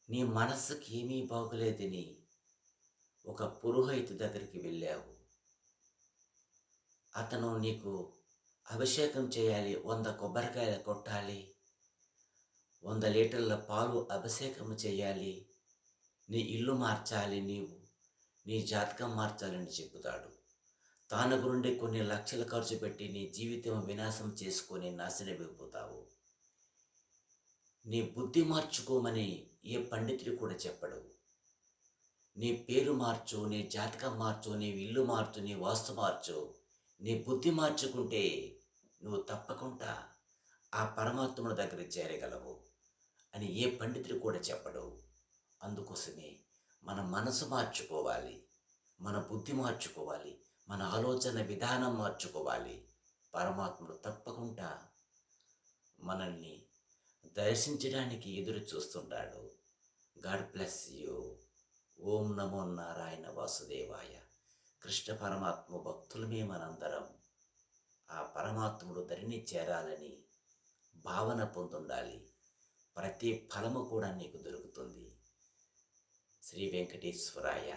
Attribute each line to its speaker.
Speaker 1: నీ మనస్సుకి ఏమీ బాగోలేదని ఒక పురోహితు దగ్గరికి వెళ్ళావు. అతను నీకు అభిషేకం చేయాలి. 100 కొబ్బరికాయలు కొట్టాలి. 100 లీటర్ల పాలు అభిషేకం చేయాలి. నీ ఇల్లు మార్చాలి నీవు. నీ జాతకం మార్చాలని చెబుతాడు. తానుగుండి కొన్ని లక్షలు ఖర్చు పెట్టి నీ జీవితం వినాశం చేసుకొని నాశనమైపోతావు. నీ బుద్ధి మార్చుకోమని ఏ పండితుడు కూడా చెప్పడు. నీ పేరు మార్చు, నీ జాతకం మార్చు, నీ ఇల్లు మార్చు, నీ వాస్తు మార్చు. నీ బుద్ధి మార్చుకుంటే నువ్వు తప్పకుండా ఆ పరమాత్ముడి దగ్గరికి చేరగలవు అని ఏ పండితుడు కూడా చెప్పడు. అందుకోసమే మన మనసు మార్చుకోవాలి. మన బుద్ధి మార్చుకోవాలి. మన ఆలోచన విధానం మార్చుకోవాలి. పరమాత్ముడు తప్పకుండా మనల్ని దర్శించడానికి ఎదురు చూస్తుంటాడు. God bless you. ఓం నమో నారాయణ వాసుదేవాయ. కృష్ణ పరమాత్మ భక్తులమే మనందరం. ఆ పరమాత్ముడు ధరిని చేరాలని భావన పొందుండాలి. ప్రతి ఫలము కూడా నీకు దొరుకుతుంది. శ్రీ వెంకటేశ్వరాయ.